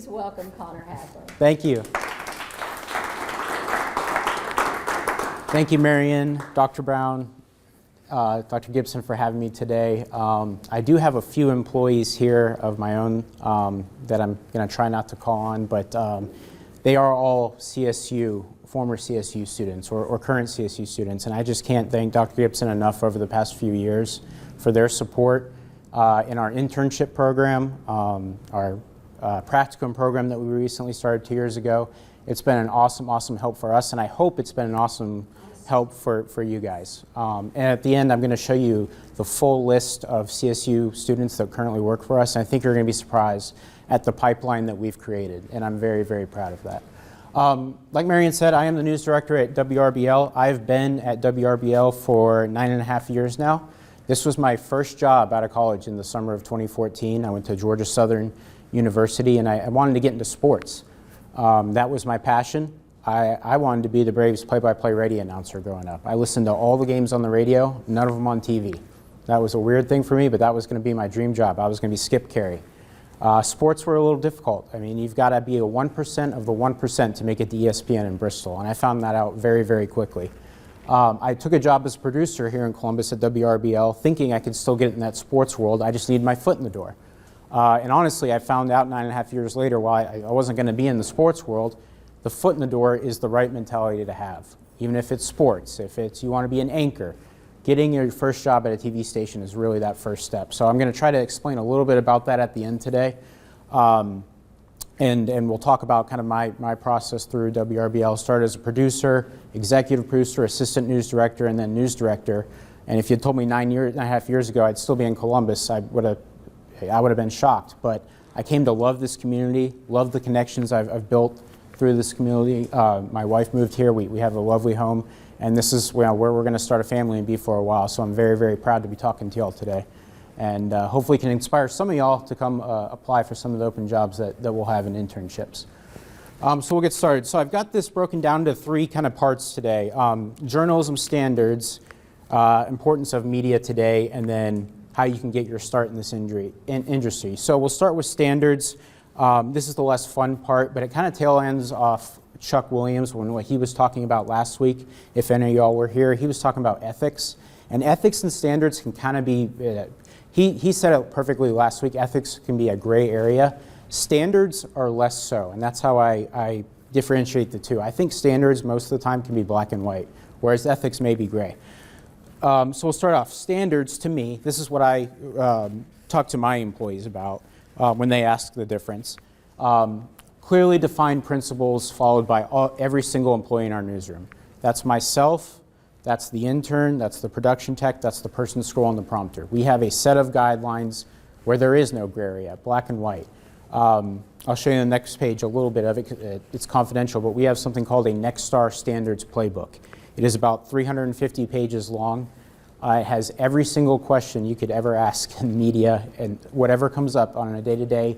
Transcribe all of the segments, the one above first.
please welcome Connor Hackling. Thank you. Thank you, Marion, Dr. Brown, Dr. Gibson for having me today. I do have a few employees here of my own that I'm going to try not to call on, but they are all CSU, former CSU students or current CSU students, and I just can't thank Dr. Gibson enough over the past few years for their support in our internship program, our practicum program that we recently started 2 years ago. It's been an awesome help for us, and I hope it's been an awesome help for you guys. And at the end, I'm going to show you the full list of CSU students that currently work for us. And I think you're going to be surprised at the pipeline that we've created, and I'm very proud of that. Like Marion said, I am the news director at WRBL. I've been at WRBL for 9.5 years now. This was my first job out of college in the summer of 2014. I went to Georgia Southern University, and I wanted to get into sports. That was my passion. I wanted to be the Braves play-by-play radio announcer growing up. I listened to all the games on the radio, none of them on TV. That was a weird thing for me, but that was going to be my dream job. I was going to be Skip Carey. Sports were a little difficult. I mean, you've got to be a 1% of the 1% to make it to ESPN in Bristol, and I found that out very quickly. I took a job as a producer here in Columbus at WRBL, thinking I could still get in that sports world. I just needed my foot in the door. And honestly, I found out 9.5 years later, while I wasn't going to be in the sports world, the foot in the door is the right mentality to have. Even if it's sports, if it's you want to be an anchor, getting your first job at a TV station is really that first step. So I'm going to try to explain a little bit about that at the end today. And we'll talk about kind of my process through WRBL. Started as a producer, executive producer, assistant news director, and then news director. And if you had told me 9.5 years ago I'd still be in Columbus, I would have been shocked. But I came to love this community, love the connections I've built through this community. My wife moved here. We have a lovely home, and this is where we're going to start a family and be for a while. So I'm very proud to be talking to y'all today, and hopefully can inspire some of y'all to come apply for some of the open jobs that we'll have in internships. So we'll get started. So I've got this broken down to 3 kind of parts today: journalism standards, importance of media today, and then how you can get your start in this industry. So we'll start with standards. This is the less fun part, but it kind of tail ends off Chuck Williams when what he was talking about last week. If any of y'all were here, he was talking about ethics. And ethics and standards can kind of be, he said it perfectly last week, ethics can be a gray area. Standards are less so, and that's how I differentiate the two. I think standards most of the time can be black and white, whereas ethics may be gray. So we'll start off. Standards, to me, this is what I talk to my employees about. When they ask the difference. Clearly defined principles followed by every single employee in our newsroom. That's myself, that's the intern, that's the production tech, that's the person scrolling the prompter. We have a set of guidelines where there is no gray area, black and white. I'll show you on the next page a little bit of it. It's confidential, but we have something called a Next Star Standards Playbook. It is about 350 pages long. It has every single question you could ever ask in media and whatever comes up on a day-to-day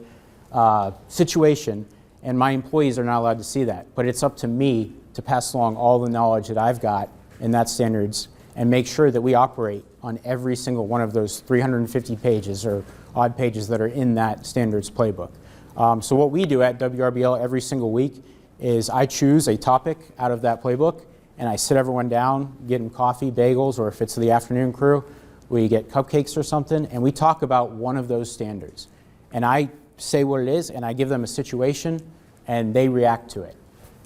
situation, and my employees are not allowed to see that. But it's up to me to pass along all the knowledge that I've got in that standards and make sure that we operate on every single one of those 350 pages or odd pages that are in that standards playbook. So what we do at WRBL every single week is I choose a topic out of that playbook, and I sit everyone down, get them coffee, bagels, or if it's the afternoon crew, we get cupcakes or something, and we talk about one of those standards. And I say what it is, and I give them a situation, and they react to it.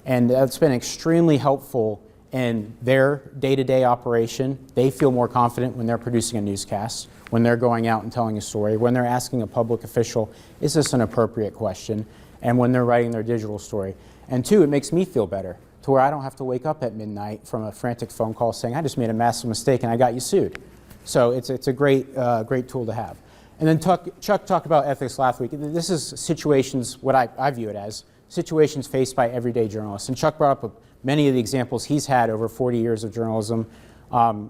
And that's been extremely helpful in their day-to-day operation. They feel more confident when they're producing a newscast, when they're going out and telling a story, when they're asking a public official, is this an appropriate question, and when they're writing their digital story. And 2, it makes me feel better, to where I don't have to wake up at midnight from a frantic phone call saying, I just made a massive mistake and I got you sued. So it's a great tool to have. And then Chuck talked about ethics last week. This is situations, what I view it as, situations faced by everyday journalists. And Chuck brought up many of the examples he's had over 40 years of journalism,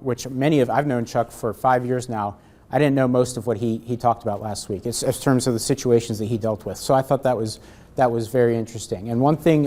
which I've known Chuck for 5 years now. I didn't know most of what he talked about last week. It's in terms of the situations that he dealt with. So I thought that was very interesting. And one thing,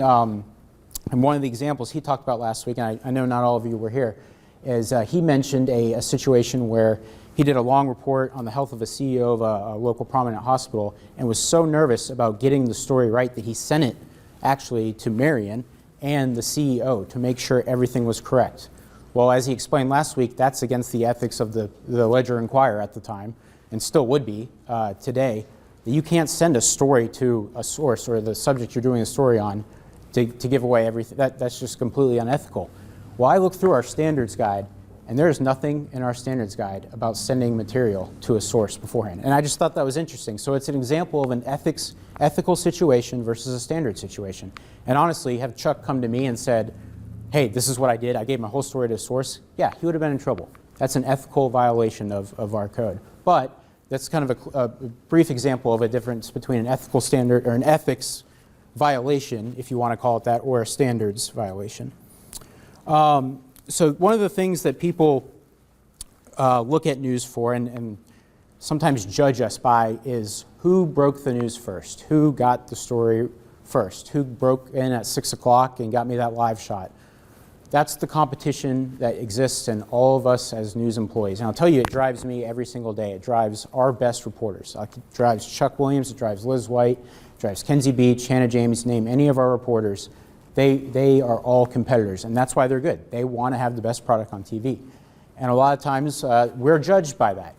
and one of the examples he talked about last week, and I know not all of you were here, is he mentioned a situation where He did a long report on the health of a CEO of a local prominent hospital and was so nervous about getting the story right that he sent it actually to Marion and the CEO to make sure everything was correct. Well, as he explained last week, that's against the ethics of the Ledger-Enquirer at the time, and still would be today. You can't send a story to a source or the subject you're doing a story on to give away everything. That's just completely unethical. Well, I looked through our standards guide, and there's nothing in our standards guide about sending material to a source beforehand. And I just thought that was interesting. So it's an example of an ethical situation versus a standard situation. And honestly, have Chuck come to me and said, hey, this is what I did, I gave my whole story to a source, yeah, he would have been in trouble. That's an ethical violation of our code. But that's kind of a brief example of a difference between an ethical standard or an ethics violation, if you want to call it that, or a standards violation. So one of the things that people look at news for and sometimes judge us by is who broke the news first, who got the story first, who broke in at 6 o'clock and got me that live shot. That's the competition that exists in all of us as news employees. And I'll tell you, it drives me every single day. It drives our best reporters. It drives Chuck Williams, it drives Liz White, it drives Kenzie Beach, Hannah James, name any of our reporters. They are all competitors, and that's why they're good. They want to have the best product on TV. And a lot of times, we're judged by that,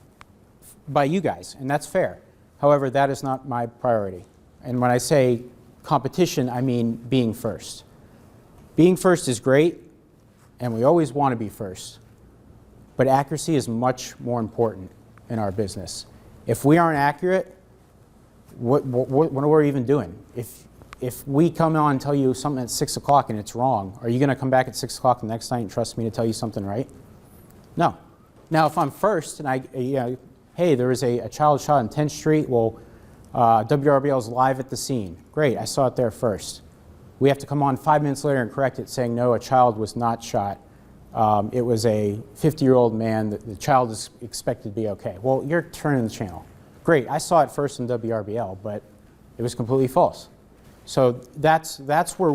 by you guys, and that's fair. However, that is not my priority. And when I say competition, I mean being first. Being first is great, and we always want to be first. But accuracy is much more important in our business. If we aren't accurate, what are we even doing? If we come on and tell you something at 6 o'clock and it's wrong, are you going to come back at 6 o'clock the next night and trust me to tell you something right? No. Now, if I'm first and hey, there was a child shot on 10th Street, well, WRBL is live at the scene. Great, I saw it there first. We have to come on 5 minutes later and correct it, saying, no, a child was not shot. It was a 50-year-old man. The child is expected to be okay. Well, you're turning the channel. Great, I saw it first in WRBL, but it was completely false. So that's where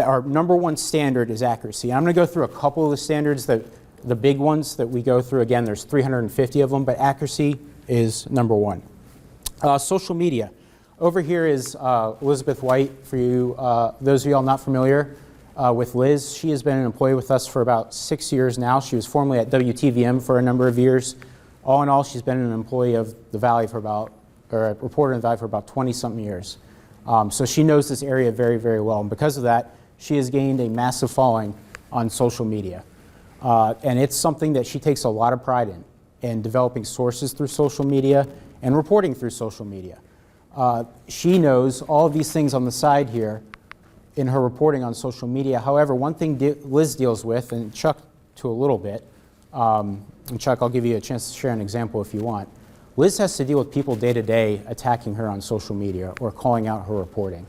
our number one standard is accuracy. And I'm going to go through a couple of the standards, the big ones that we go through. Again, there's 350 of them, but accuracy is number one. Social media. Over here is Elizabeth White, for you, those of y'all not familiar with Liz. She has been an employee with us for about 6 years now. She was formerly at WTVM for a number of years. All in all, she's been an employee of the Valley or a reporter in the Valley for about 20-something years. So she knows this area very, very well. And because of that, she has gained a massive following on social media. And it's something that she takes a lot of pride in developing sources through social media and reporting through social media. She knows all of these things on the side here in her reporting on social media. However, one thing Liz deals with, and Chuck to a little bit, and Chuck, I'll give you a chance to share an example if you want. Liz has to deal with people day to day attacking her on social media or calling out her reporting.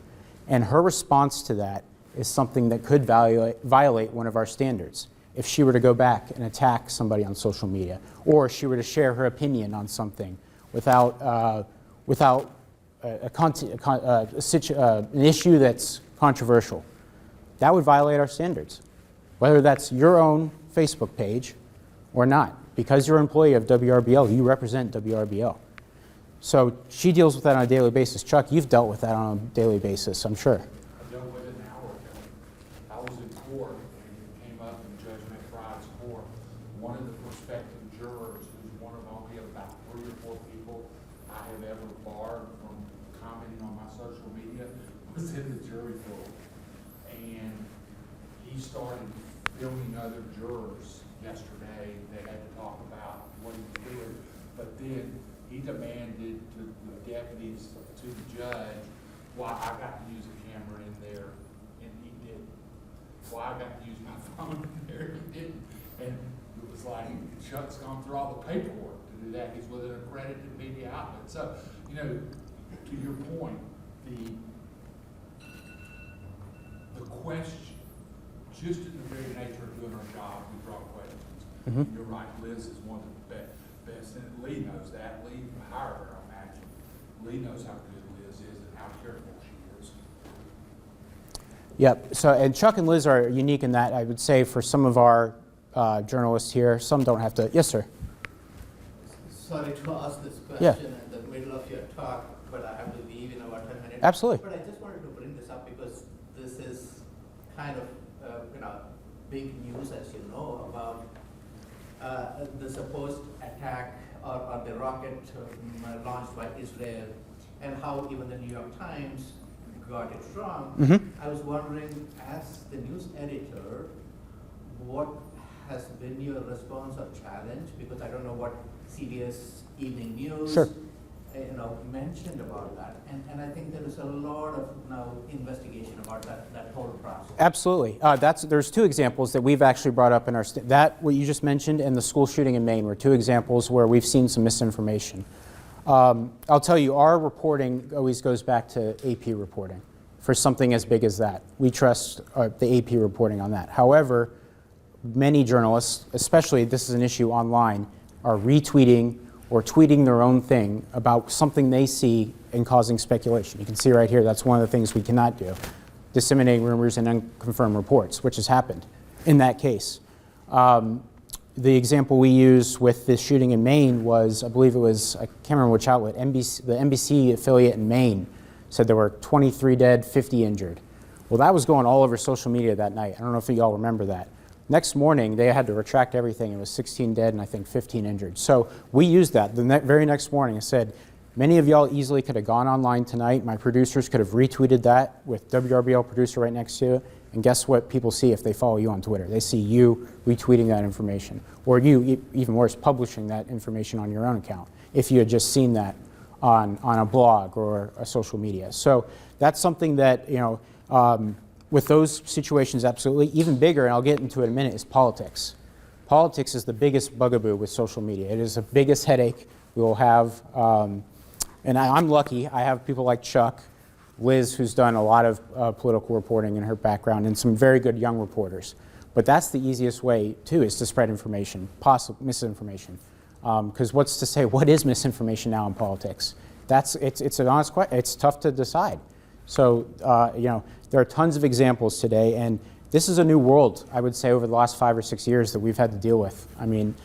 And her response to that is something that could violate one of our standards. If she were to go back and attack somebody on social media, or she were to share her opinion on something without an issue that's controversial, that would violate our standards, whether that's your own Facebook page or not. Because you're an employee of WRBL, you represent WRBL. So she deals with that on a daily basis. Chuck, you've dealt with that on a daily basis, I'm sure. I dealt with it an hour ago. I was in court and it came up in Judge McBride's court. One of the prospective jurors, who's one of only about 3 or 4 people I have ever barred from commenting on my social media, was in the jury pool. And he started filming other jurors yesterday. They had to talk about what he did, but then he demanded to the deputies, to the judge, why I got to use a camera in there and he didn't. Why I got to use my phone in there, he didn't. And it was like, Chuck's gone through all the paperwork to do that. He's with an accredited media outlet. So, you know, to your point, the question, just in the very nature of doing our job, we draw questions. Mm-hmm. You're right, Liz is one of the best, and Lee knows that. Lee hired her, I imagine. Lee knows how good Liz is and how careful she is. Yep, so, and Chuck and Liz are unique in that, I would say, for some of our journalists here, some don't have to, yes, sir? sorry to ask this Yeah. question in the middle of your talk, but I have to leave in about 10 minutes. Absolutely. But I just wanted to bring this up because this is kind of, big news, as you know, about the supposed attack or the rocket launched by Israel, and how even the New York Times got it wrong. Mhm. I was wondering, as the news editor, what has been your response or challenge? Because I don't know what CBS Evening News Sure. Mentioned about that. And I think there is a lot of now investigation about that whole process. Absolutely. There's two examples that we've actually brought up in our that what you just mentioned and the school shooting in Maine were two examples where we've seen some misinformation. I'll tell you, our reporting always goes back to AP reporting for something as big as that. We trust the AP reporting on that. However, many journalists, especially this is an issue online, are retweeting or tweeting their own thing about something they see and causing speculation. You can see right here, that's one of the things we cannot do. Disseminating rumors and unconfirmed reports, which has happened in that case. The example we used with this shooting in Maine was, I believe it was, I can't remember which outlet, the NBC affiliate in Maine said there were 23 dead, 50 injured. Well, that was going all over social media that night. I don't know if y'all remember that. Next morning, they had to retract everything. It was 16 dead and I think 15 injured. So we used that the very next morning and said, many of y'all easily could have gone online tonight. My producers could have retweeted that with WRBL producer right next to it. And guess what people see if they follow you on Twitter? They see you retweeting that information, or you, even worse, publishing that information on your own account if you had just seen that on a blog or a social media. So that's something that, with those situations, absolutely. Even bigger, and I'll get into it in a minute, is politics. Politics is the biggest bugaboo with social media. It is the biggest headache we will have. And I'm lucky. I have people like Chuck, Liz, who's done a lot of political reporting in her background, and some very good young reporters. But that's the easiest way, too, is to spread information, misinformation. Because what's to say, what is misinformation now in politics? It's an honest question. It's tough to decide. So, there are tons of examples today, and this is a new world, I would say, over the last 5 or 6 years that we've had to deal with. I mean,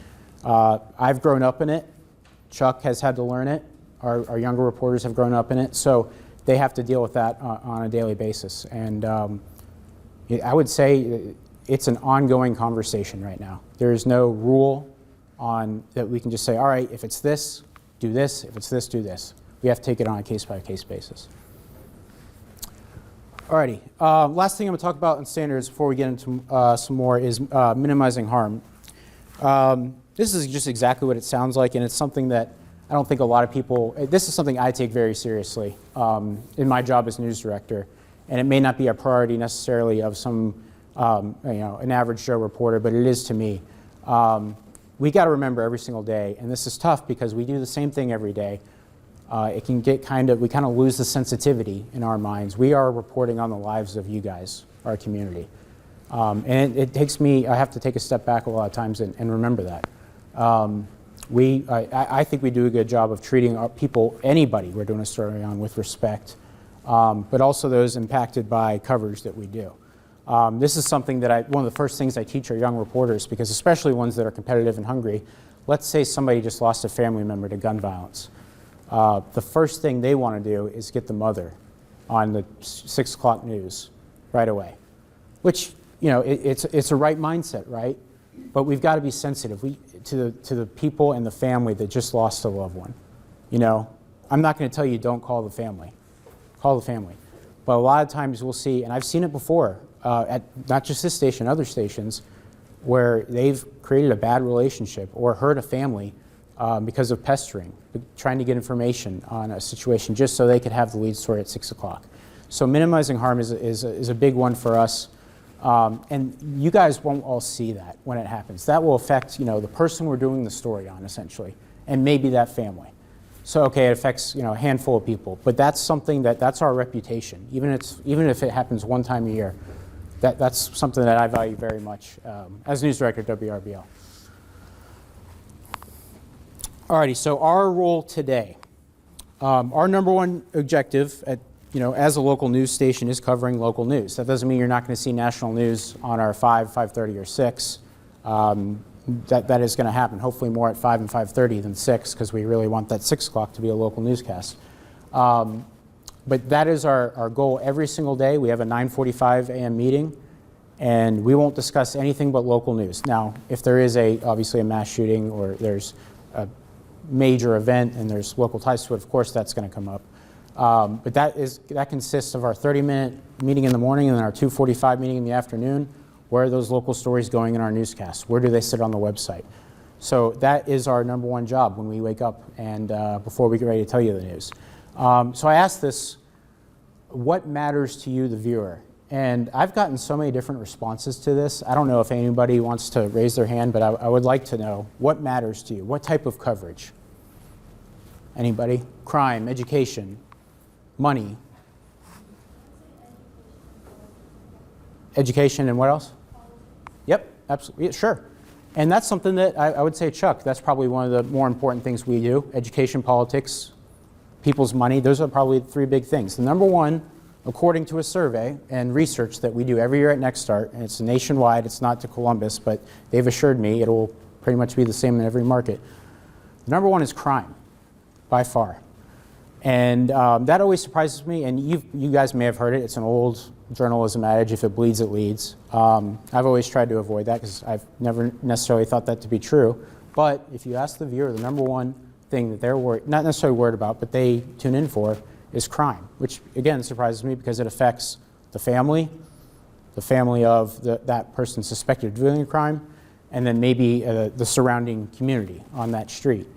I've grown up in it. Chuck has had to learn it. Our younger reporters have grown up in it. So they have to deal with that on a daily basis. And I would say it's an ongoing conversation right now. There is no rule on that we can just say, all right, if it's this, do this. If it's this, do this. We have to take it on a case-by-case basis. Alrighty, last thing I'm going to talk about in standards before we get into some more is minimizing harm. This is just exactly what it sounds like, and it's something that I don't think a lot of people, this is something I take very seriously in my job as news director, and it may not be a priority necessarily of some, an average Joe reporter, but it is to me. We got to remember every single day, and this is tough because we do the same thing every day. It can get we kind of lose the sensitivity in our minds. We are reporting on the lives of you guys, our community. And it takes me, I have to take a step back a lot of times and remember that. I think we do a good job of treating our people, anybody we're doing a story on, with respect, but also those impacted by coverage that we do. This is something that one of the first things I teach our young reporters, because especially ones that are competitive and hungry, let's say somebody just lost a family member to gun violence. The first thing they want to do is get the mother on the 6 o'clock news right away, which, it's a right mindset, right? But we've got to be sensitive to the people and the family that just lost a loved one. I'm not going to tell you don't call the family. Call the family. But a lot of times we'll see, and I've seen it before, at not just this station, other stations, where they've created a bad relationship or hurt a family because of pestering, trying to get information on a situation just so they could have the lead story at 6 o'clock. So minimizing harm is a big one for us. And you guys won't all see that when it happens. That will affect, the person we're doing the story on, essentially, and maybe that family. So, okay, it affects, a handful of people, but that's something that's our reputation. Even if it happens one time a year, that's something that I value very much as news director at WRBL. Alrighty, so our role today, our number one objective as a local news station is covering local news. That doesn't mean you're not going to see national news on our 5, 5:30, or 6. that is going to happen. Hopefully more at 5 and 5:30 than 6, because we really want that 6 o'clock to be a local newscast. But that is our goal every single day. We have a 9:45 a.m. meeting, and we won't discuss anything but local news. Now, if there is obviously a mass shooting, or there's a major event and there's local ties to it, of course that's going to come up. But that consists of our 30-minute meeting in the morning and then our 2:45 meeting in the afternoon. Where are those local stories going in our newscasts? Where do they sit on the website? So that is our number one job when we wake up and before we get ready to tell you the news. So I asked this, what matters to you, the viewer? And I've gotten so many different responses to this. I don't know if anybody wants to raise their hand, but I would like to know, what matters to you? What type of coverage? Anybody? Crime, education, money. Education and what else? Yep, absolutely, yeah, sure. And that's something that I would say, Chuck, that's probably one of the more important things we do. Education, politics, people's money, those are probably the 3 big things. The number one, according to a survey and research that we do every year at Next Start, and it's nationwide, it's not to Columbus, but they've assured me it will pretty much be the same in every market. The number one is crime, by far. And that always surprises me, and you guys may have heard it. It's an old journalism adage, if it bleeds, it leads. I've always tried to avoid that because I've never necessarily thought that to be true. But if you ask the viewer, the number one thing that they're not necessarily worried about, but they tune in for, is crime, which again surprises me because it affects the family of that person suspected of doing a crime, and then maybe the surrounding community on that street.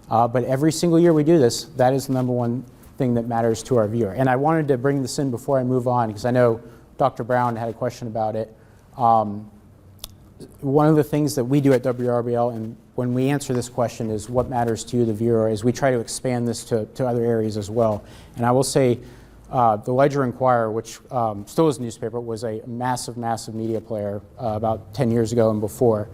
But every single year we do this, that is the number one thing that matters to our viewer. And I wanted to bring this in before I move on, because I know Dr. Brown had a question about it. One of the things that we do at WRBL, and when we answer this question is what matters to you, the viewer, is we try to expand this to other areas as well. And I will say the Ledger-Inquirer, which still is a newspaper, was a massive, massive media player about 10 years ago and before,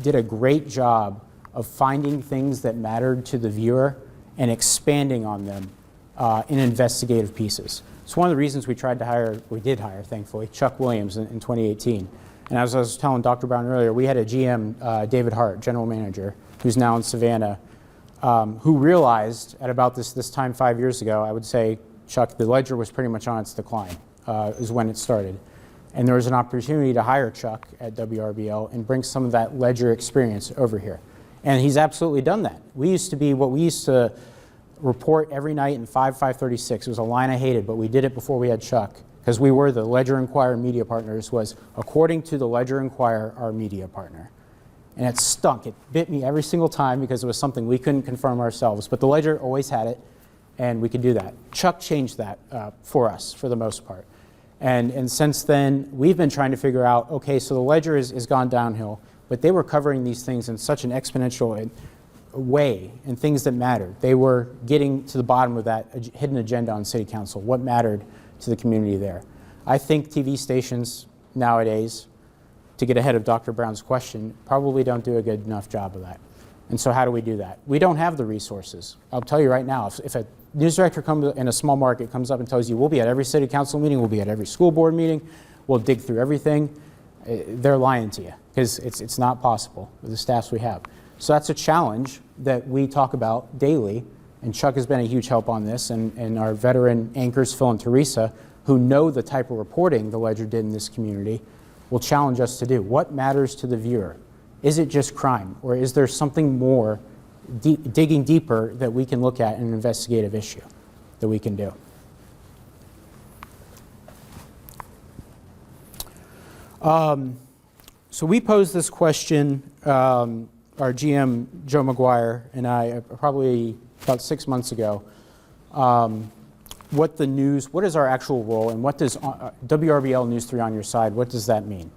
did a great job of finding things that mattered to the viewer and expanding on them in investigative pieces. It's one of the reasons we did hire, thankfully, Chuck Williams in 2018. And as I was telling Dr. Brown earlier, we had a GM, David Hart, general manager, who's now in Savannah, who realized at about this time 5 years ago, I would say, Chuck, the Ledger was pretty much on its decline, is when it started. And there was an opportunity to hire Chuck at WRBL and bring some of that Ledger experience over here. And he's absolutely done that. We used to report every night in 5:36. It was a line I hated, but we did it before we had Chuck, because we were the Ledger-Inquirer media partners, was, according to the Ledger-Inquirer, our media partner. And it stunk. It bit me every single time because it was something we couldn't confirm ourselves. But the Ledger always had it, and we could do that. Chuck changed that for us, for the most part. And since then, we've been trying to figure out, okay, so the Ledger has gone downhill, but they were covering these things in such an exponential way, and things that mattered. They were getting to the bottom of that hidden agenda on City Council, what mattered to the community there. I think TV stations nowadays, to get ahead of Dr. Brown's question, probably don't do a good enough job of that. And so how do we do that? We don't have the resources. I'll tell you right now, if a news director comes in a small market, comes up and tells you, we'll be at every City Council meeting, we'll be at every school board meeting, we'll dig through everything, they're lying to you, because it's not possible with the staffs we have. So that's a challenge that we talk about daily, and Chuck has been a huge help on this, and our veteran anchors, Phil and Teresa, who know the type of reporting the Ledger did in this community, will challenge us to do. What matters to the viewer? Is it just crime, or is there something more, digging deeper, that we can look at in an investigative issue that we can do? So we posed this question, our GM, Joe McGuire, and I, probably about 6 months ago, what is our actual role, and what does WRBL News 3 on your side, what does that mean?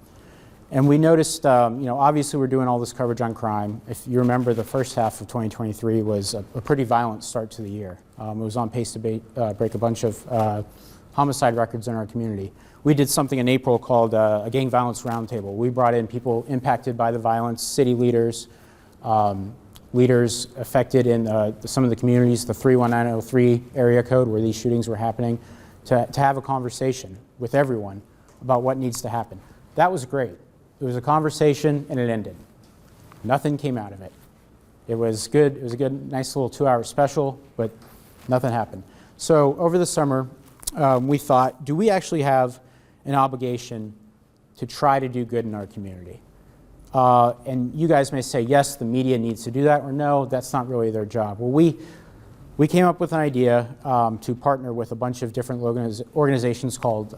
And we noticed, obviously we're doing all this coverage on crime. If you remember, the first half of 2023 was a pretty violent start to the year. It was on pace to break a bunch of homicide records in our community. We did something in April called a gang violence roundtable. We brought in people impacted by the violence, city leaders, leaders affected in some of the communities, the 31903 area code where these shootings were happening, to have a conversation with everyone about what needs to happen. That was great. It was a conversation and it ended. Nothing came out of it. It was good. It was a good, nice little 2-hour special, but nothing happened. So over the summer, we thought, do we actually have an obligation to try to do good in our community? And you guys may say, yes, the media needs to do that, or no, that's not really their job. Well, we came up with an idea to partner with a bunch of different organizations called,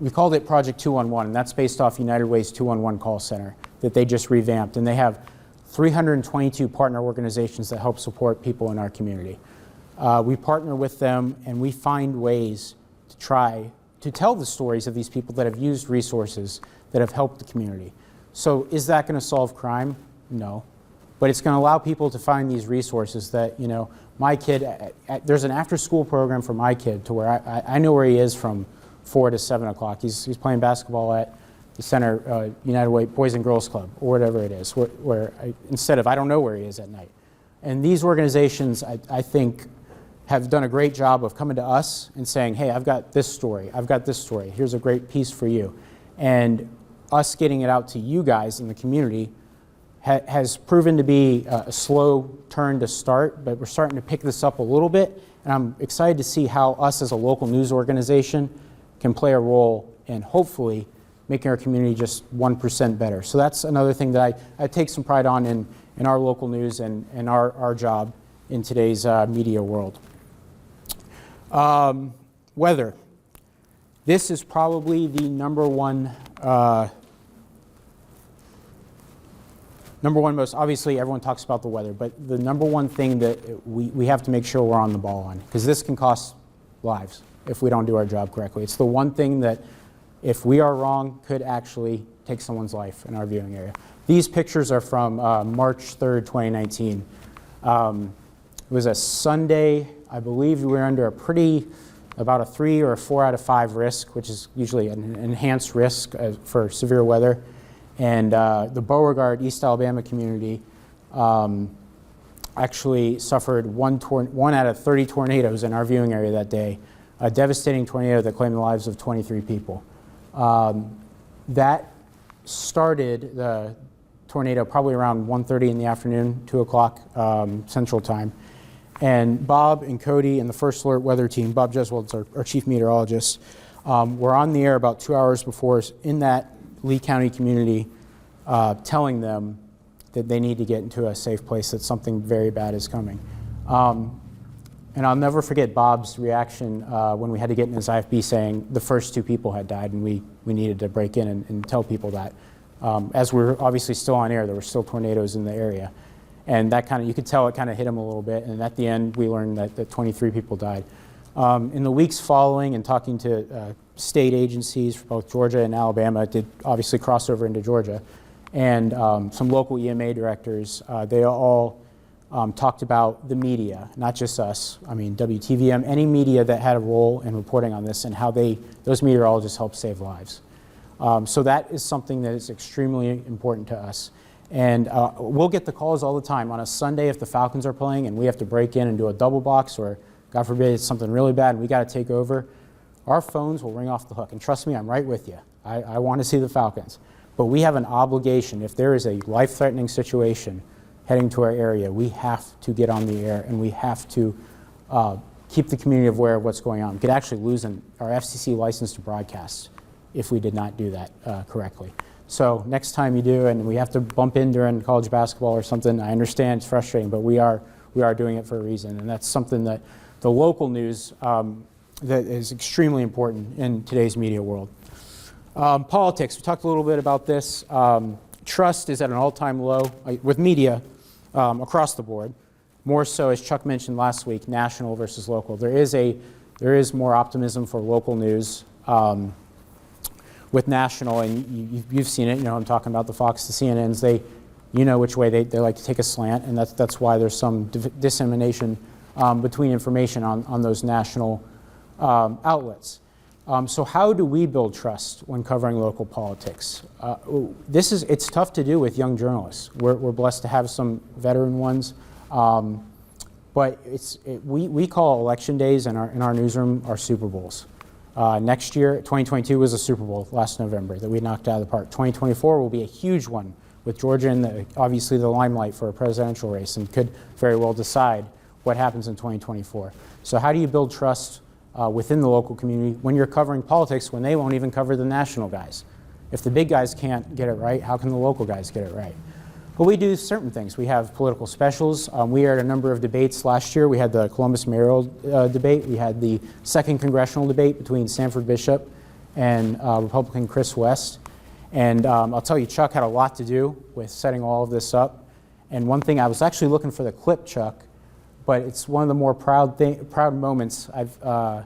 we called it Project 211, and that's based off United Way's 211 call center that they just revamped. And they have 322 partner organizations that help support people in our community. We partner with them, and we find ways to try to tell the stories of these people that have used resources that have helped the community. So is that going to solve crime? No. But it's going to allow people to find these resources that, you know, my kid, there's an after-school program for my kid to where I know where he is from 4 to 7 o'clock. He's playing basketball at the center, United Way Boys and Girls Club, or whatever it is, instead of I don't know where he is at night. And these organizations, I think, have done a great job of coming to us and saying, hey, I've got this story, here's a great piece for you. And us getting it out to you guys in the community has proven to be a slow turn to start, but we're starting to pick this up a little bit, and I'm excited to see how us as a local news organization can play a role in hopefully making our community just 1% better. So that's another thing that I take some pride on in our local news and our job in today's media world. Weather. This is probably the number one most, obviously everyone talks about the weather, but the number one thing that we have to make sure we're on the ball on, because this can cost lives if we don't do our job correctly. It's the one thing that, if we are wrong, could actually take someone's life in our viewing area. These pictures are from March 3rd, 2019. It was a Sunday. I believe we were under about a 3 or a 4 out of 5 risk, which is usually an enhanced risk for severe weather. And the Beauregard, East Alabama community actually suffered one out of 30 tornadoes in our viewing area that day, a devastating tornado that claimed the lives of 23 people. That started the tornado probably around 1:30 in the afternoon, 2 o'clock Central Time. And Bob and Cody and the First Alert Weather Team, Bob Jeswold's our chief meteorologist, were on the air about 2 hours before in that Lee County community, telling them that they need to get into a safe place, that something very bad is coming. And I'll never forget Bob's reaction when we had to get in his IFB saying the first 2 people had died, and we needed to break in and tell people that. As we're obviously still on air, there were still tornadoes in the area. And that you could tell it kind of hit him a little bit, and at the end we learned that 23 people died. In the weeks following and talking to state agencies for both Georgia and Alabama, it did obviously cross over into Georgia, and some local EMA directors, they all talked about the media, not just us. I mean, WTVM, any media that had a role in reporting on this and how those meteorologists helped save lives. So that is something that is extremely important to us. And we'll get the calls all the time on a Sunday if the Falcons are playing and we have to break in and do a double box, or God forbid it's something really bad and we got to take over. Our phones will ring off the hook. And trust me, I'm right with you. I want to see the Falcons. But we have an obligation. If there is a life-threatening situation heading to our area, we have to get on the air and we have to keep the community aware of what's going on. We could actually lose our FCC license to broadcast if we did not do that correctly. So next time you do, and we have to bump in during college basketball or something, I understand it's frustrating, but we are doing it for a reason. And that's something that the local news that is extremely important in today's media world. Politics, we talked a little bit about this. Trust is at an all-time low with media across the board. More so, as Chuck mentioned last week, national versus local. There is more optimism for local news with national, and you've seen it. You know, I'm talking about the Fox, the CNNs. You know which way they like to take a slant, and that's why there's some dissemination between information on those national outlets. So how do we build trust when covering local politics? It's tough to do with young journalists. We're blessed to have some veteran ones, but we call election days in our newsroom our Super Bowls. Next year, 2022 was a Super Bowl last November that we knocked out of the park. 2024 will be a huge one with Georgia in obviously the limelight for a presidential race and could very well decide what happens in 2024. So how do you build trust within the local community when you're covering politics when they won't even cover the national guys? If the big guys can't get it right, how can the local guys get it right? But we do certain things. We have political specials. We are at a number of debates last year. We had the Columbus mayoral debate. We had the second congressional debate between Sanford Bishop and Republican Chris West. And I'll tell you, Chuck had a lot to do with setting all of this up. And one thing, I was actually looking for the clip, Chuck, but it's one of the more proud moments I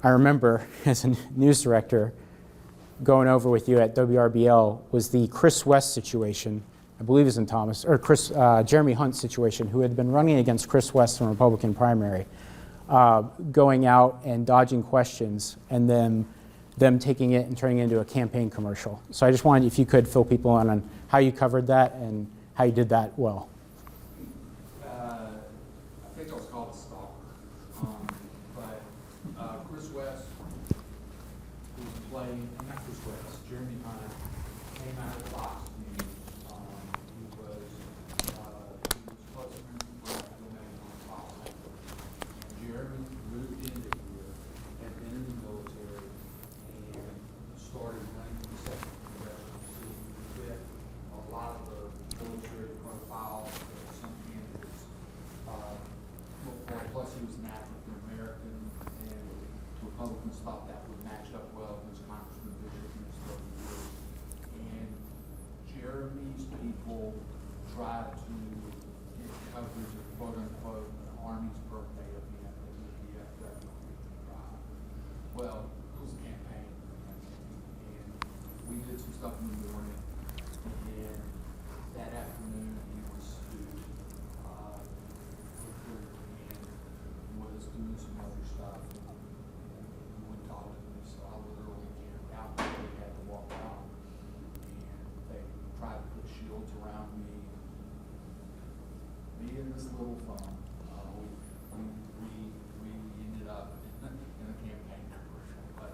remember as a news director going over with you at WRBL was the Chris West situation. I believe is in Thomas, or Jeremy Hunt situation, who had been running against Chris West in a Republican primary, going out and dodging questions, and then them taking it and turning it into a campaign commercial. So I just wanted, if you could, fill people in on how you covered that and how you did that well. I think I was called a stalker, but Chris West was playing, not Chris West, Jeremy Hunt came out of Fox News. He was close friends with Brad Gilman on Fox. Jeremy moved into here, had been in the military, and started running the second congressional seat with a lot of the military profiles of some candidates. Plus he was an African American, and Republicans thought that would match up well against Congressman Bishop in his 30 years. And Jeremy's people tried to get coverage of quote unquote an Army's birthday event that would be at Drive. Well, it was a campaign, and we did some stuff in the morning, and that afternoon he was sued, and was doing some other stuff, and he wouldn't talk to me, so I literally camped out and they had to walk out, and they tried to put shields around me. Me and this little phone, we ended up in a campaign commercial, but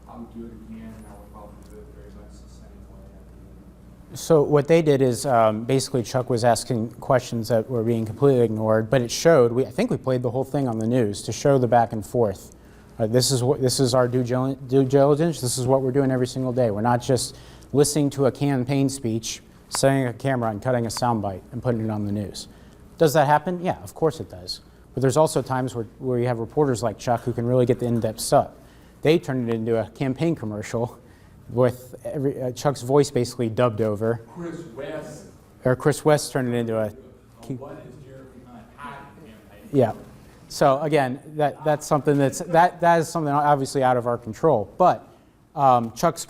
I would do it again, and I would probably do it very much the same way I did. So what they did is basically Chuck was asking questions that were being completely ignored, but it showed. I think we played the whole thing on the news to show the back and forth. This is our due diligence. This is what we're doing every single day. We're not just listening to a campaign speech, setting a camera and cutting a soundbite and putting it on the news. Does that happen? Yeah, of course it does. But there's also times where you have reporters like Chuck who can really get the in-depth stuff. They turned it into a campaign commercial with Chuck's voice basically dubbed over. Chris West turned it into a. What is Jeremy Hunt hiding campaign? Yeah. So again, that's something that is something obviously out of our control. But Chuck's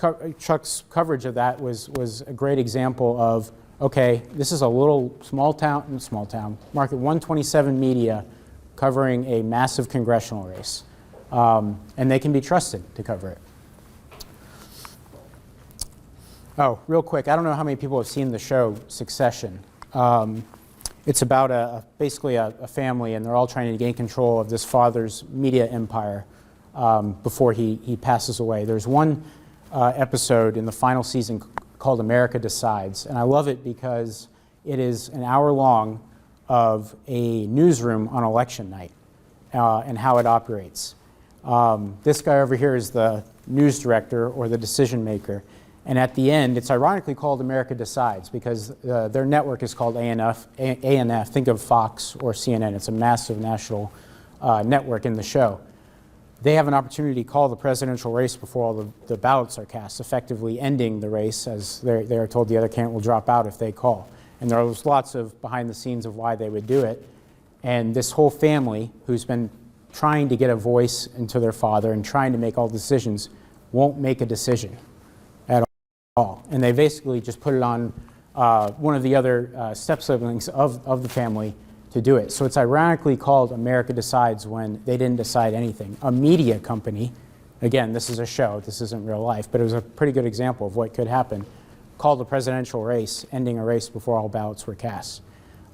coverage of that was a great example of, okay, this is a little small town, market 127 media covering a massive congressional race, and they can be trusted to cover it. Oh, real quick, I don't know how many people have seen the show Succession. It's about basically a family, and they're all trying to gain control of this father's media empire before he passes away. There's one episode in the final season called America Decides, and I love it because it is an hour long of a newsroom on election night and how it operates. This guy over here is the news director or the decision maker. And at the end, it's ironically called America Decides because their network is called ANF. Think of Fox or CNN. It's a massive national network in the show. They have an opportunity to call the presidential race before all the ballots are cast, effectively ending the race as they are told the other candidate will drop out if they call. And there was lots of behind the scenes of why they would do it. And this whole family, who's been trying to get a voice into their father and trying to make all decisions, won't make a decision at all. And they basically just put it on one of the other step-siblings of the family to do it. So it's ironically called America Decides when they didn't decide anything. A media company, again, this is a show, this isn't real life, but it was a pretty good example of what could happen, called the presidential race, ending a race before all ballots were cast.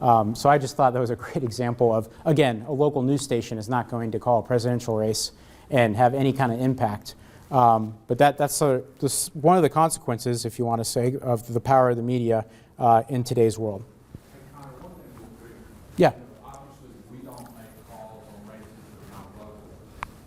So I just thought that was a great example of, again, a local news station is not going to call a presidential race and have any kind of impact But that's one of the consequences, if you want to say, of the power of the media in today's world. Hey, Connor, one thing real quick. Yeah. Obviously, we don't make calls on races that are not local,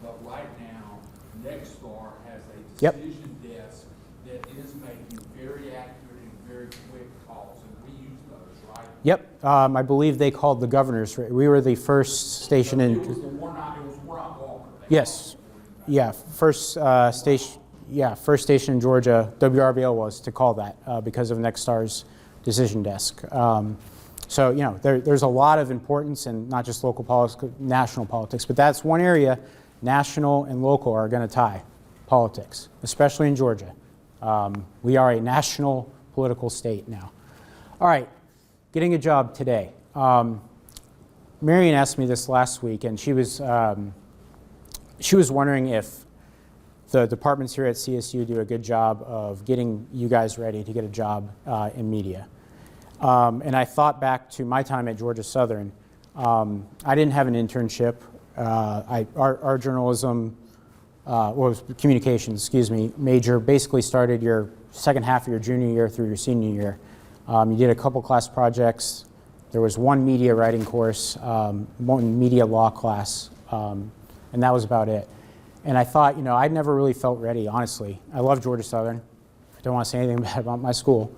but right now, Nexstar has a Yep. decision desk that is making very accurate and very quick calls, and we use those, right? Yep. I believe they called the governor's. We were the first station It in. was the one, it was Warnock Walker. Yes. Yeah. First station. Yeah. First station in Georgia, WRBL was to call that because of Nexstar's decision desk. So you know, there's a lot of importance in not just local politics, national politics, but that's one area. National and local are going to tie politics, especially in Georgia. We are a national political state now. All right, getting a job today. Marion asked me this last week, and she was wondering if the departments here at CSU do a good job of getting you guys ready to get a job in media. And I thought back to my time at Georgia Southern. I didn't have an internship. Our journalism, communications, major basically started your second half of your junior year through your senior year. You did a couple class projects. There was one media writing course, one media law class, and that was about it. And I thought, you know, I'd never really felt ready, honestly. I love Georgia Southern. I don't want to say anything bad about my school.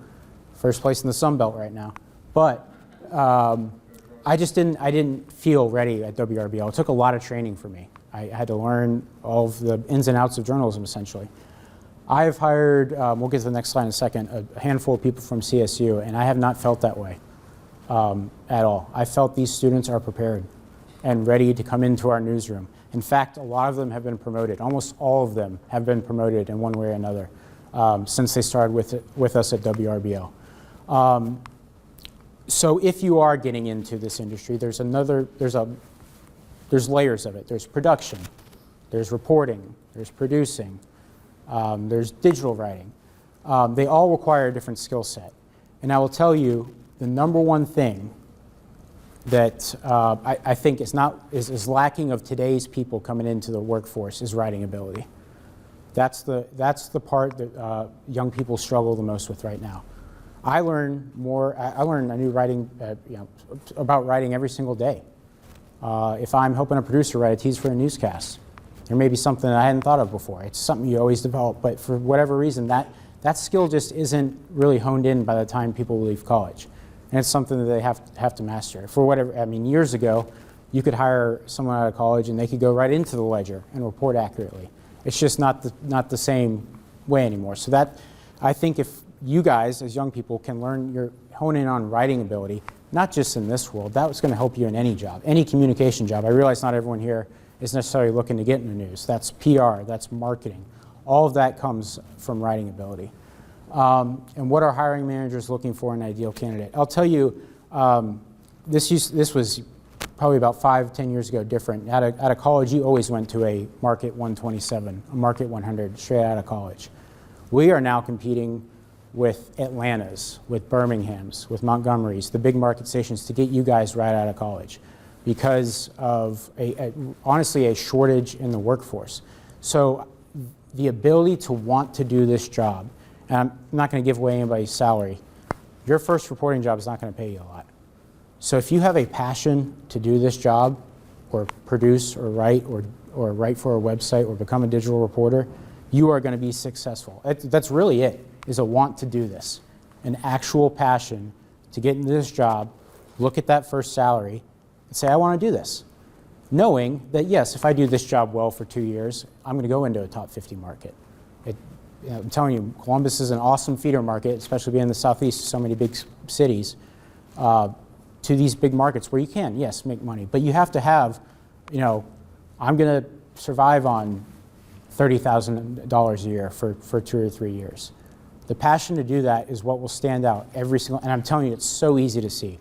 First place in the Sun Belt right now. But I didn't feel ready at WRBL. It took a lot of training for me. I had to learn all of the ins and outs of journalism, essentially. I've hired, we'll get to the next slide in a second, a handful of people from CSU, and I have not felt that way at all. I felt these students are prepared and ready to come into our newsroom. In fact, a lot of them have been promoted. Almost all of them have been promoted in one way or another since they started with us at WRBL. So if you are getting into this industry, there's layers of it. There's production, there's reporting, there's producing, there's digital writing. They all require a different skill set. And I will tell you, the number one thing that I think is lacking of today's people coming into the workforce is writing ability. That's the part that young people struggle the most with right now. I learn a new writing, about writing every single day. If I'm helping a producer write a tease for a newscast, there may be something that I hadn't thought of before. It's something you always develop, but for whatever reason, that skill just isn't really honed in by the time people leave college. And it's something that they have to master. For whatever, I mean, years ago, you could hire someone out of college and they could go right into the ledger and report accurately. It's just not the same way anymore. So that, I think if you guys, as young people, can hone in on writing ability, not just in this world, that's going to help you in any job, any communication job. I realize not everyone here is necessarily looking to get in the news. That's PR, that's marketing. All of that comes from writing ability. And what are hiring managers looking for in an ideal candidate? I'll tell you, this was probably about 5-10 years ago different. Out of college, you always went to a Market 127, a Market 100, straight out of college. We are now competing with Atlantas, with Birmingham's, with Montgomery's, the big market stations to get you guys right out of college because of, honestly, a shortage in the workforce. So the ability to want to do this job, and I'm not going to give away anybody's salary, your first reporting job is not going to pay you a lot. So if you have a passion to do this job, or produce, or write for a website, or become a digital reporter, you are going to be successful. That's really it, is a want to do this. An actual passion to get into this job, look at that first salary, and say, I want to do this. Knowing that, yes, if I do this job well for 2 years, I'm going to go into a top 50 market. I'm telling you, Columbus is an awesome feeder market, especially being in the Southeast, so many big cities, to these big markets where you can, yes, make money. But you have to have, I'm going to survive on $30,000 a year for 2 or 3 years. The passion to do that is what will stand out every single, and I'm telling you, it's so easy to see.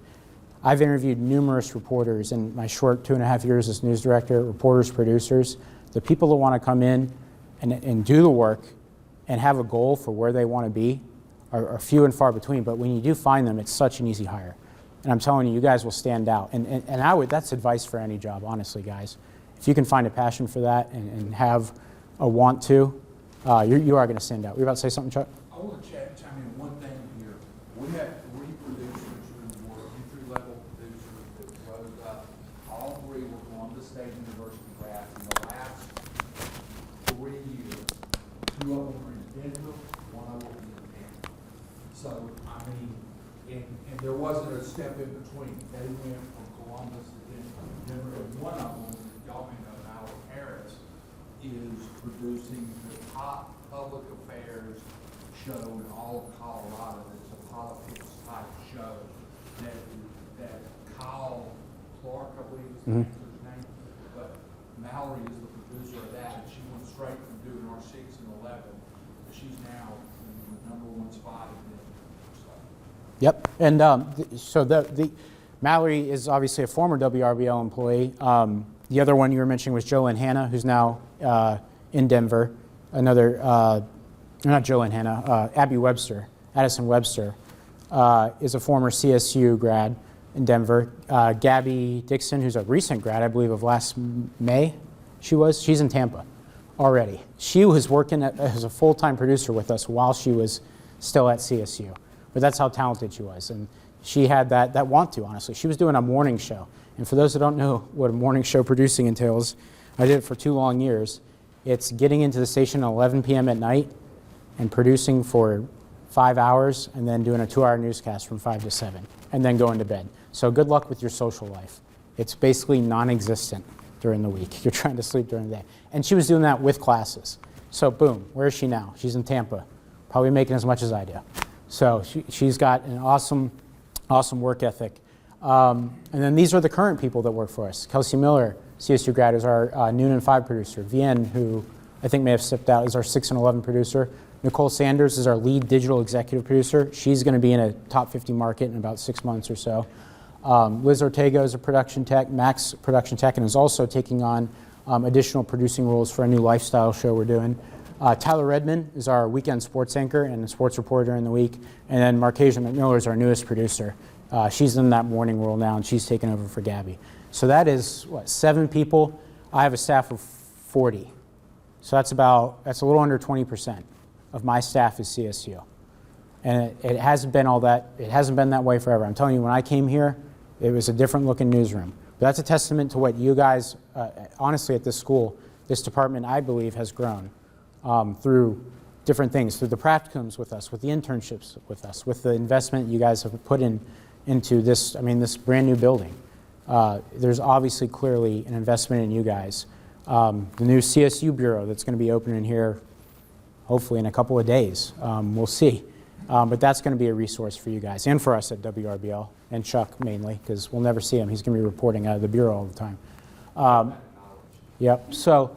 I've interviewed numerous reporters in my short 2.5 years as news director, reporters, producers. The people that want to come in and do the work and have a goal for where they want to be are few and far between, but when you do find them, it's such an easy hire. And I'm telling you, you guys will stand out. And that's advice for any job, honestly, guys. If you can find a passion for that and have a want to, you are going to stand out. Were you about to say something, Chuck? I want to chime in one thing here. We have 3 producers who were entry-level producers that rose up. All 3 were Columbus State University grads. In the last 3 years, 2 of them are in Denver, 1 of them is in Tampa. So, I mean, and there wasn't a step in between. They went from Columbus to Denver. And one of them, y'all may know, Howard Harris, is producing the top public affairs show in all of Colorado. It's a politics type show that Kyle Clark, I believe is the actor's name, but Mallory is the producer of that, and she went straight from doing our 6 and 11. She's now in the #1 spot in Denver. So. Yep. And so the Mallory is obviously a former WRBL employee. The other one you were mentioning was Jolynn Hanna, who's now in Denver. Another, not Jolynn Hanna, Abby Webster, Addison Webster, is a former CSU grad in Denver. Gabby Dixon, who's a recent grad, I believe, of last May, she's in Tampa already. She was working as a full-time producer with us while she was still at CSU. But that's how talented she was. And she had that want to, honestly. She was doing a morning show. And for those who don't know what a morning show producing entails, I did it for 2 long years. It's getting into the station at 11 p.m. at night and producing for 5 hours and then doing a 2-hour newscast from 5 to 7 and then going to bed. So good luck with your social life. It's basically non-existent during the week. You're trying to sleep during the day. And she was doing that with classes. So boom, where is she now? She's in Tampa, probably making as much as I do. So she's got an awesome work ethic. And then these are the current people that work for us. Kelsey Miller, CSU grad, is our noon and 5 producer. Vienne, who I think may have stepped out, is our 6 and 11 producer. Nicole Sanders is our lead digital executive producer. She's going to be in a top 50 market in about 6 months or so. Liz Ortega is a production tech, Max production tech, and is also taking on additional producing roles for a new lifestyle show we're doing. Tyler Redmond is our weekend sports anchor and a sports reporter during the week. And then Marcasia McMiller is our newest producer. She's in that morning role now, and she's taken over for Gabby. So that is, 7 people. I have a staff of 40. So that's a little under 20% of my staff is CSU. And it hasn't been all that, it hasn't been that way forever. I'm telling you, when I came here, it was a different looking newsroom. But that's a testament to what you guys, honestly, at this school, this department, I believe, has grown through different things, through the practicums with us, with the internships with us, with the investment you guys have put into this, this brand new building. There's obviously clearly an investment in you guys. The new CSU Bureau that's going to be opening here hopefully in a couple of days. We'll see. But that's going to be a resource for you guys and for us at WRBL and Chuck mainly, because we'll never see him. He's going to be reporting out of the Bureau all the time. Yep. So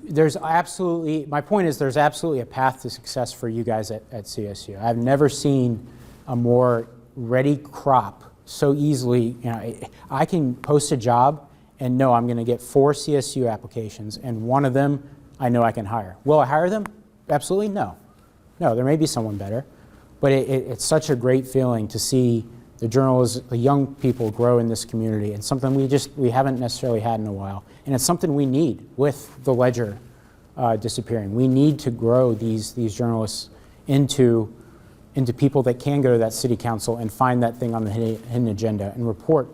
there's absolutely, my point is there's absolutely a path to success for you guys at CSU. I've never seen a more ready crop so easily. I can post a job and know I'm going to get 4 CSU applications, and one of them I know I can hire. Will I hire them? Absolutely no. No, there may be someone better, but it's such a great feeling to see the journalists, the young people grow in this community, and something we haven't necessarily had in a while. And it's something we need with the Ledger disappearing. We need to grow these journalists into people that can go to that city council and find that thing on the hidden agenda and report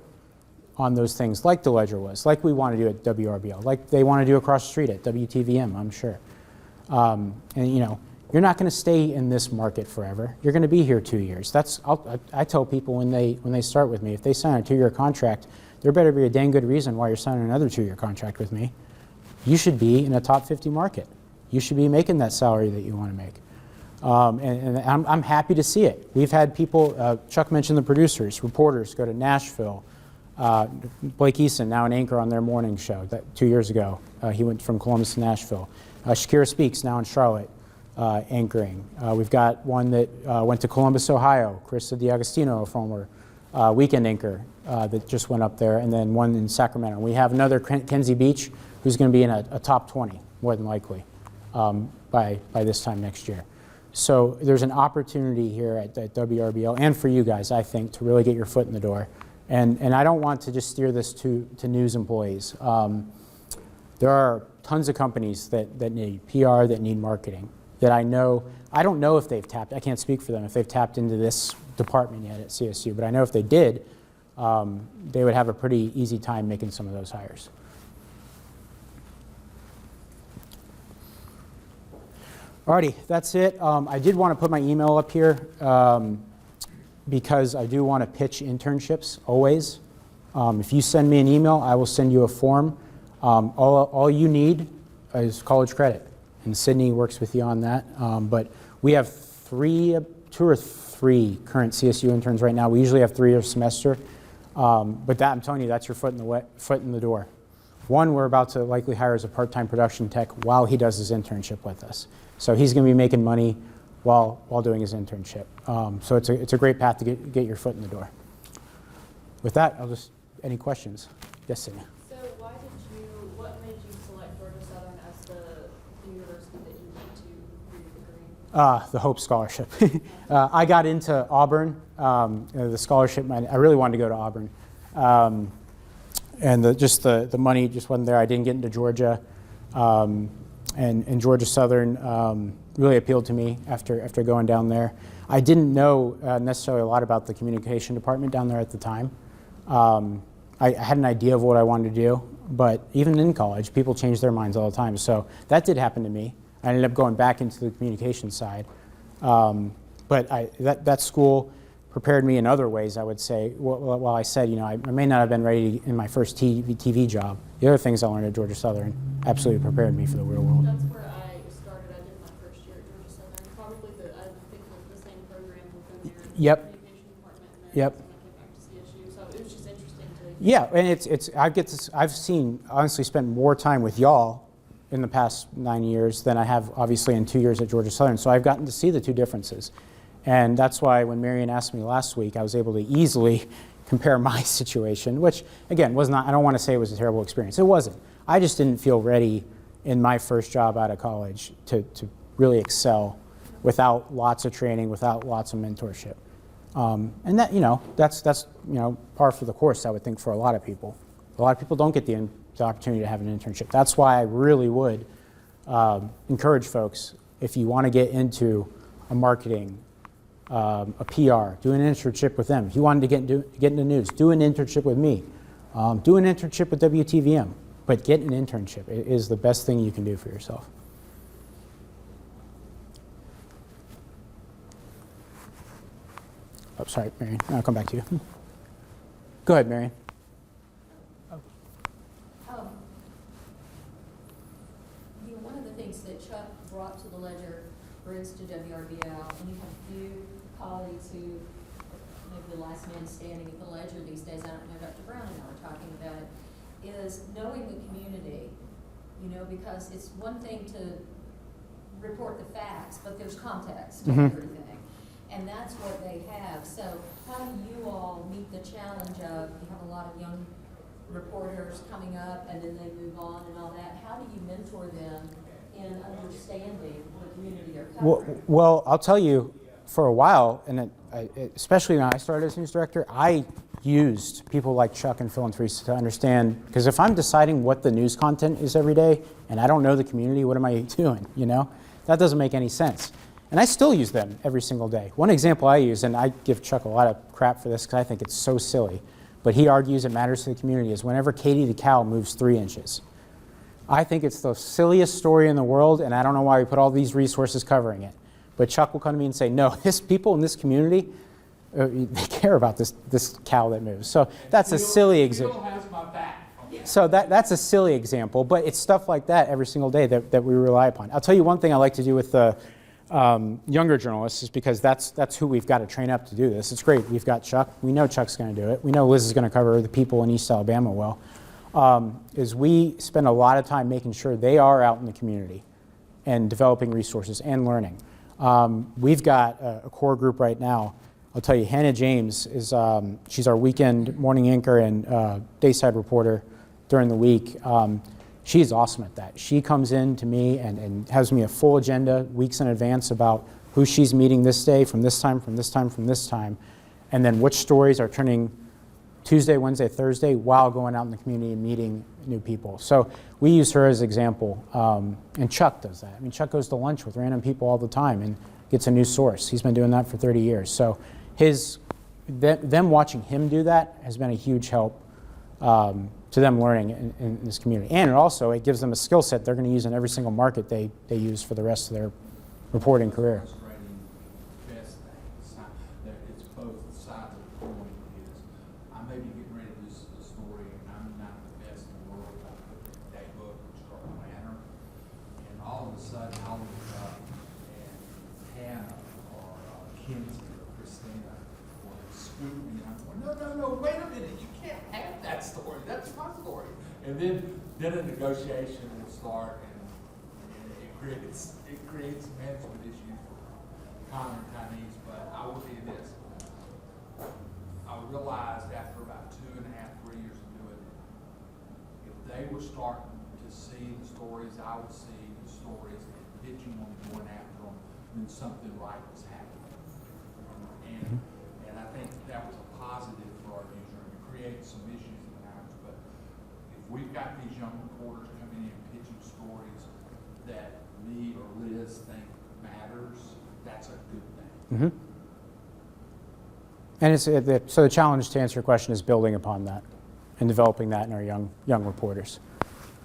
on those things like the Ledger was, like we want to do at WRBL, like they want to do across the street at WTVM, I'm sure. And you're not going to stay in this market forever. You're going to be here 2 years. I tell people when they start with me, if they sign a 2-year contract, there better be a dang good reason why you're signing another 2-year contract with me. You should be in a top 50 market. You should be making that salary that you want to make. And I'm happy to see it. We've had people, Chuck mentioned the producers, reporters go to Nashville. Blake Eason, now an anchor on their morning show 2 years ago. He went from Columbus to Nashville. Shakira Speaks, now in Charlotte, anchoring. We've got one that went to Columbus, Ohio, Krista DiAgostino, a former weekend anchor that just went up there, and then one in Sacramento. We have another, Kenzie Beach, who's going to be in a top 20, more than likely, by this time next year. So there's an opportunity here at WRBL, and for you guys, I think, to really get your foot in the door. And I don't want to just steer this to news employees. There are tons of companies that need PR, that need marketing, that I don't know if they've tapped, I can't speak for them, if they've tapped into this department yet at CSU, but I know if they did, they would have a pretty easy time making some of those hires. Alrighty, that's it. I did want to put my email up here because I do want to pitch internships always. If you send me an email, I will send you a form. All you need is college credit, and Sydney works with you on that. But we have two or three current CSU interns right now. We usually have 3 a semester. But that, I'm telling you, that's your foot in the door. One, we're about to likely hire as a part-time production tech while he does his internship with us. So he's going to be making money while doing his internship. So it's a great path to get your foot in the door. With that, any questions? Yes, Sydney. So what made you select Georgia Southern as the university that you went to for your degree? The Hope Scholarship. I got into Auburn. The scholarship, I really wanted to go to Auburn. And the money just wasn't there. I didn't get into Georgia. And Georgia Southern really appealed to me after going down there. I didn't know necessarily a lot about the communication department down there at the time. I had an idea of what I wanted to do, but even in college, people change their minds all the time. So that did happen to me. I ended up going back into the communication side. But that school prepared me in other ways, I would say. While I said, I may not have been ready in my first TV job, the other things I learned at Georgia Southern absolutely prepared me for the real world. That's where I started. I did my first year at Georgia Southern. Probably I think the same program within their Yep. communication department. And then Yep. I came back to CSU. So it was just interesting to. Yeah, and I've honestly spent more time with y'all in the past 9 years than I have obviously in 2 years at Georgia Southern. So I've gotten to see the two differences. And that's why when Marion asked me last week, I was able to easily compare my situation, which again I don't want to say it was a terrible experience. It wasn't. I just didn't feel ready in my first job out of college to really excel without lots of training, without lots of mentorship. And that, that's par for the course, I would think, for a lot of people. A lot of people don't get the opportunity to have an internship. That's why I really would encourage folks, if you want to get into a marketing, a PR, do an internship with them. If you wanted to get into news, do an internship with me. Do an internship with WTVM, but get an internship. It is the best thing you can do for yourself. Oh, sorry, Marion. I'll come back to you. Go ahead, Marion. One of the things that Chuck brought to the ledger, brings to WRBL, and you have a few colleagues who maybe the last man standing at the ledger these days, I don't know, Dr. Brown and I were talking about it, is knowing the community, because it's one thing to report the facts, but there's context to everything. And that's what they have. So how do you all meet the challenge of, you have a lot of young reporters coming up and then they move on and all that. How do you mentor them in understanding the community they're covering? Well, I'll tell you, for a while, and especially when I started as news director, I used people like Chuck and Phil and Teresa to understand, because if I'm deciding what the news content is every day and I don't know the community, what am I doing, That doesn't make any sense. And I still use them every single day. One example I use, and I give Chuck a lot of crap for this because I think it's so silly, but he argues it matters to the community, is whenever Katie the cow moves 3 inches. I think it's the silliest story in the world, and I don't know why we put all these resources covering it. But Chuck will come to me and say, no, people in this community, they care about this cow that moves. So that's a silly example. So that's a silly example, but it's stuff like that every single day that we rely upon. I'll tell you one thing I like to do with the younger journalists is because that's who we've got to train up to do this. It's great. We've got Chuck. We know Chuck's going to do it. We know Liz is going to cover the people in East Alabama well. Is we spend a lot of time making sure they are out in the community and developing resources and learning. We've got a core group right now. I'll tell you, Hannah James is she's our weekend morning anchor and dayside reporter during the week. She's awesome at that. She comes in to me and has me a full agenda weeks in advance about who she's meeting this day from this time, from this time, from this time, and then which stories are turning Tuesday, Wednesday, Thursday, while going out in the community and meeting new people. So we use her as an example, and Chuck does that. I mean, Chuck goes to lunch with random people all the time and gets a new source. He's been doing that for 30 years. So them watching him do that has been a huge help to them learning in this community. And it gives them a skill set they're going to use in every single market they use for the rest of their reporting career. Best thing, it's both sides of the coin. Is I may be getting ready to do a story, and I'm not the best in the world. I put the day book and start planner, and all of a sudden I'll look up and Hannah or Kinsey or Christina will scoop me, and I'm going, no, wait a minute, you can't have that story. That's my story. And then a negotiation will start, and it creates management issues for Connor and Chinese. But I will tell you this: I realized after about 2.5, 3 years of doing it, if they were starting to see the stories, I would see the stories and pitching them, going after them, then something right was happening. And I think that was a positive for our newsroom. It created some issues at times, but if we've got these young reporters coming in and pitching stories that me or Liz think matters, that's a good thing. Mm-hmm. And so the challenge, to answer your question, is building upon that and developing that in our young reporters.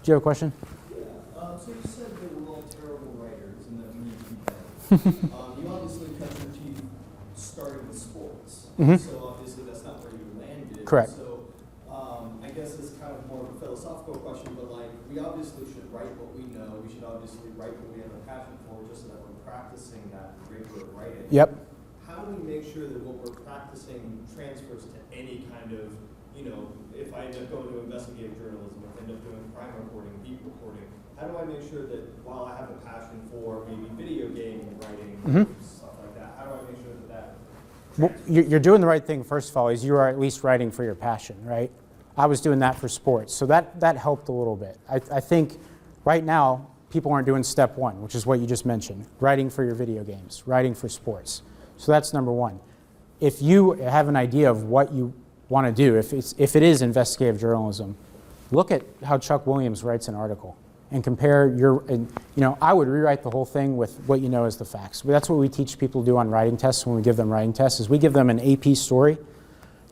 Do you have a question? Yeah. So you said they were all terrible writers and that we need to be better. You obviously cut your teeth starting with sports. Mm-hmm. So obviously that's not where you landed. Correct. So I guess it's kind of more of a philosophical question, but like we obviously should write what we know. We should obviously write what we have a passion for, just so that we're practicing that regular writing. Yep. How do we make sure that what we're practicing transfers to any kind of, if I end up going to investigative journalism, if I end up doing crime reporting, beat reporting, how do I make sure that while I have a passion for maybe video game writing, stuff like that, how do I make sure that Well, you're doing the right thing, first of all, is you are at least writing for your passion, right? I was doing that for sports, so that helped a little bit. I think right now, people aren't doing step one, which is what you just mentioned, writing for your video games, writing for sports. So that's number one. If you have an idea of what you want to do, if it is investigative journalism, look at how Chuck Williams writes an article and compare I would rewrite the whole thing with what you know as the facts. But that's what we teach people to do on writing tests when we give them writing tests, is we give them an AP story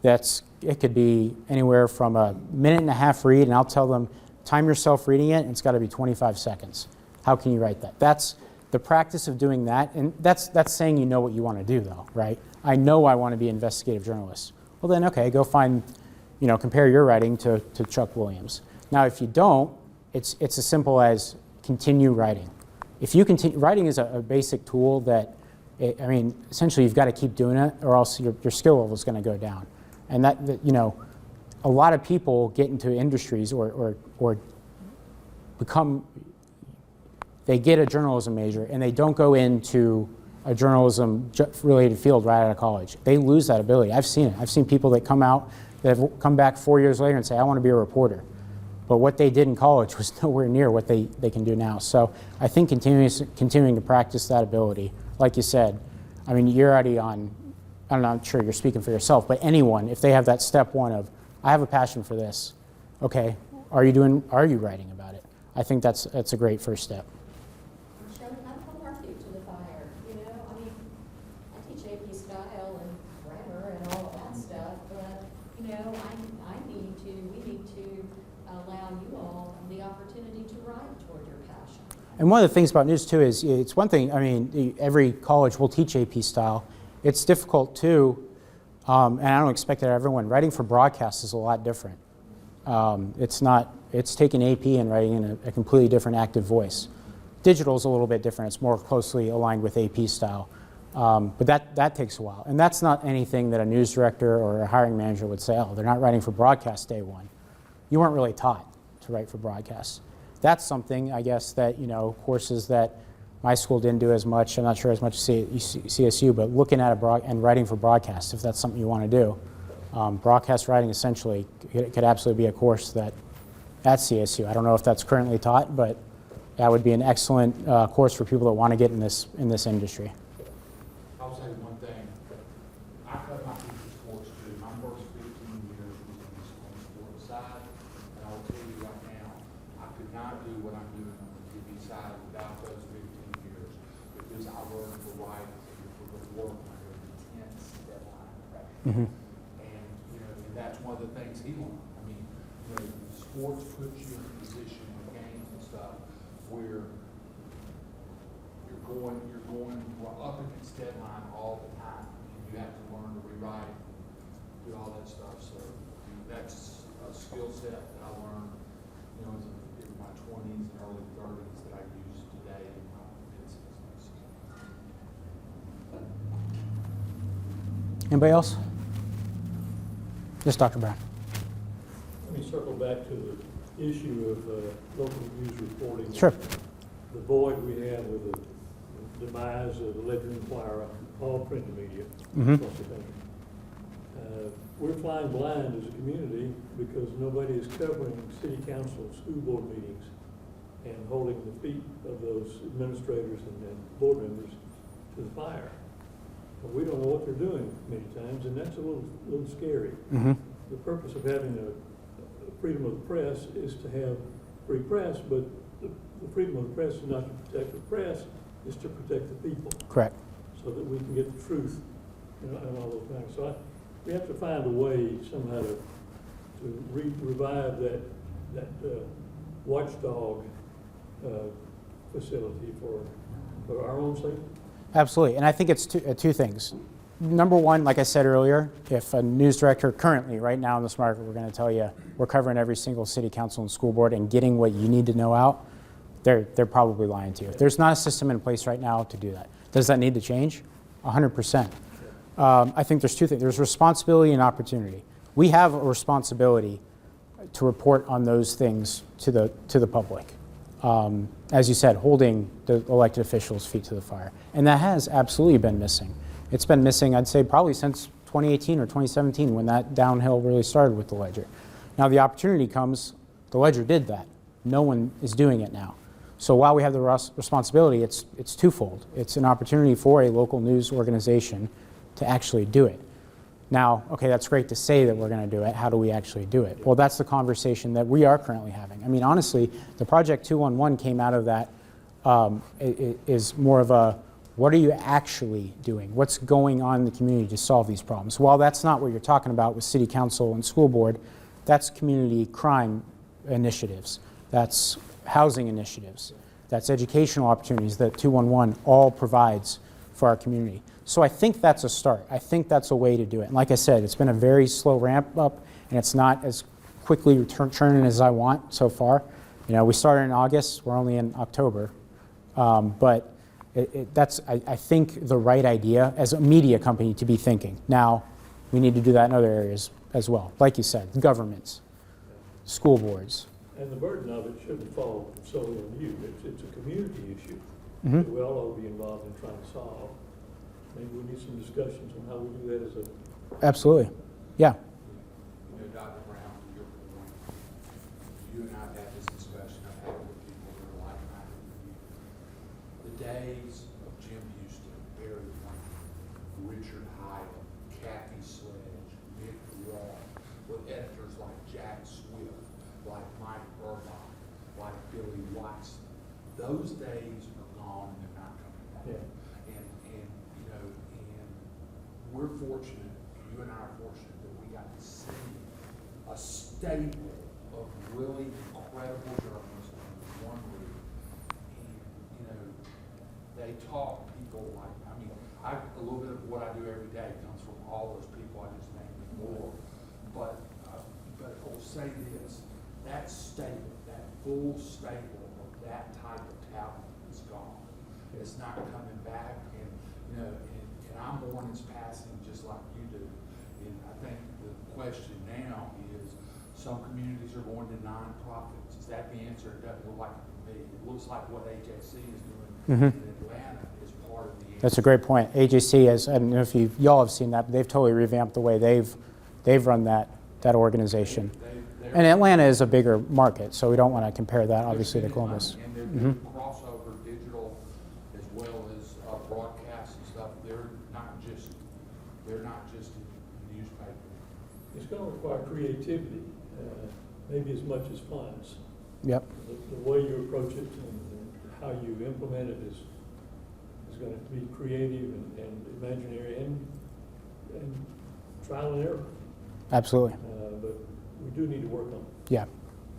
it could be anywhere from a 1.5-minute read, and I'll tell them, time yourself reading it, and it's got to be 25 seconds. How can you write that? That's the practice of doing that, and that's saying you know what you want to do, though, right? I know I want to be an investigative journalist. Well, then, okay, go find, compare your writing to Chuck Williams. Now, if you don't, it's as simple as continue writing. If you continue, writing is a basic tool that, essentially you've got to keep doing it, or else your skill level is going to go down. And that a lot of people get into industries or become, they get a journalism major and they don't go into a journalism-related field right out of college. They lose that ability. I've seen it. I've seen people that come out, that have come back 4 years later and say, I want to be a reporter. But what they did in college was nowhere near what they can do now. So I think continuing to practice that ability, like you said, you're already on, I'm not sure you're speaking for yourself, but anyone, if they have that step one of, I have a passion for this, okay, are you writing about it? I think that's a great first step. Showing how to hold our feet to the fire, I teach AP style and grammar and all of that stuff, but, we need to allow you all the opportunity to write toward your passion. And one of the things about news too is, it's one thing, every college will teach AP style. It's difficult too, and I don't expect that everyone, writing for broadcast is a lot different. It's taking AP and writing in a completely different active voice. Digital is a little bit different. It's more closely aligned with AP style. But that takes a while. And that's not anything that a news director or a hiring manager would say, oh, they're not writing for broadcast day one. You weren't really taught to write for broadcast. That's something, I guess, that, courses that my school didn't do as much. I'm not sure as much as CSU, but looking at and writing for broadcast, if that's something you want to do. Broadcast writing, essentially, it could absolutely be a course that at CSU. I don't know if that's currently taught, but that would be an excellent course for people that want to get in this industry. I'll say one thing. I cut my teeth in sports too. My first 15 years was right for the work under intense deadline pressure. Mhm. And, you know, and that's one of the things he learned. I mean, you know, sports puts you in a position with games and stuff where we're up against deadline all the time. And you have to learn to rewrite, do all that stuff. So that's a skill set that I learned, you know, in my 20s and early 30s that I use today in my business. Anybody else? Yes, Dr. Brown. Let me circle back to the issue of local news reporting. Sure. The void we have with the demise of the Ledger Enquirer, all printed media Mhm. across the country. We're flying blind as a community because nobody is covering city council, school board meetings, and holding the feet of those administrators and board members to the fire. But we don't know what they're doing many times, and that's a little scary. Mm-hmm. The purpose of having a freedom of the press is to have free press, but the freedom of the press is not to protect the press, it's to protect the people, Correct. so that we can get the truth and all those things. So we have to find a way somehow to revive that watchdog facility for our own sake. Absolutely, and I think it's two things. Number one, like I said earlier, if a news director currently, right now in this market, we're going to tell you we're covering every single city council and school board and getting what you need to know out, they're probably lying to you. There's not a system in place right now to do that. Does that need to change? 100%. I think there's two things. There's responsibility and opportunity. We have a responsibility to report on those things to the public. As you said, holding the elected officials' feet to the fire. And that has absolutely been missing. It's been missing, I'd say, probably since 2018 or 2017 when that downhill really started with the Ledger. Now the opportunity comes, the Ledger did that. No one is doing it now. So while we have the responsibility, it's twofold. It's an opportunity for a local news organization to actually do it. Now, okay, that's great to say that we're going to do it. How do we actually do it? Well, that's the conversation that we are currently having. I mean, honestly, the Project 211 came out of that is more of a, what are you actually doing? What's going on in the community to solve these problems? While that's not what you're talking about with city council and school board, that's community crime initiatives. That's housing initiatives. That's educational opportunities that 211 all provides for our community. So I think that's a start. I think that's a way to do it. And like I said, it's been a very slow ramp up, and it's not as quickly churning as I want so far. You know, we started in August. We're only in October. But that's, I think, the right idea as a media company to be thinking. Now, we need to do that in other areas as well. Like you said, governments, school boards. And the burden of it shouldn't fall solely on you. It's a community issue Mm-hmm. that we all ought to be involved in trying to solve. Maybe we need some discussions on how we do that as a. Absolutely. Yeah. You know, Dr. Brown, to your point, you and I have had this discussion I've had with people that are like-minded with you. The days of Jim Houston, Barry Franklin, Richard Hyatt, Kathy Sledge, Nick Wall, with editors like Jack Swift, like Mike Burbach, like Billy Watson, those days are gone and they're not coming back. Yeah. And you know, and we're fortunate, you and I are fortunate that we got to see a stable of really incredible journalists under one roof. And, you know, they taught people like, I mean, a little bit of what I do every day comes from all those people I just named before. But I will say this, that stable, that full stable of that type of talent is gone. It's not coming back, and you know, and I'm one that's passing just like you do. And I think the question now is, some communities are going to nonprofits. Is that the answer? It doesn't look like it to me. It looks like what AJC is doing Mm-hmm. in Atlanta is part of the answer. That's a great point. AJC has, I don't know if y'all have seen that, but they've totally revamped the way they've run that organization. And Atlanta is a bigger market, so we don't want to compare that, obviously, to Columbus. And they're doing crossover digital as well as broadcast and stuff. They're not just a newspaper. It's going to require creativity, maybe as much as funds. Yep. The way you approach it and how you implement it is going to be be creative and imaginary and trial and error. Absolutely. But we do need to work on it. Yeah,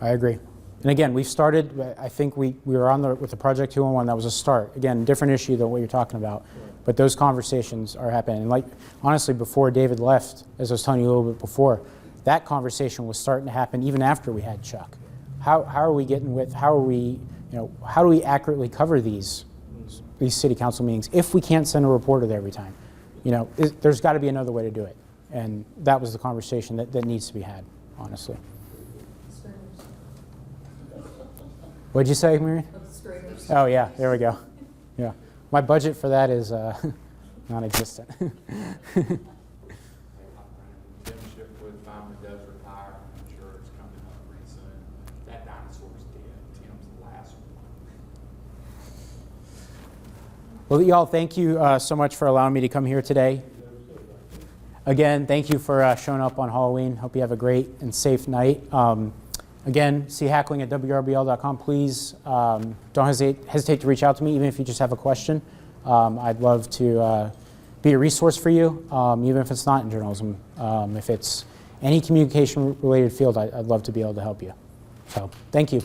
I agree. And again, we've started, I think we were on with the Project 211, that was a start. Again, different issue than what you're talking about. But those conversations are happening. And like, honestly, before David left, as I was telling you a little bit before, that conversation was starting to happen even after we had Chuck. How are we getting with, how are we, how do we accurately cover these city council meetings if we can't send a reporter there every time? There's got to be another way to do it. And that was the conversation that needs to be had, honestly. What'd you say, Mary? Oh, yeah, there we go. Yeah. My budget for that is non-existent. Jim Ship would finally does retire. I'm sure it's coming up pretty soon. That dinosaur's dead. Tim's the last one. Well, y'all, thank you so much for allowing me to come here today. Again, thank you for showing up on Halloween. Hope you have a great and safe night. Again, see Hackling at WRBL.com. Please don't hesitate to reach out to me, even if you just have a question. I'd love to be a resource for you, even if it's not in journalism. If it's any communication-related field, I'd love to be able to help you. So, thank you.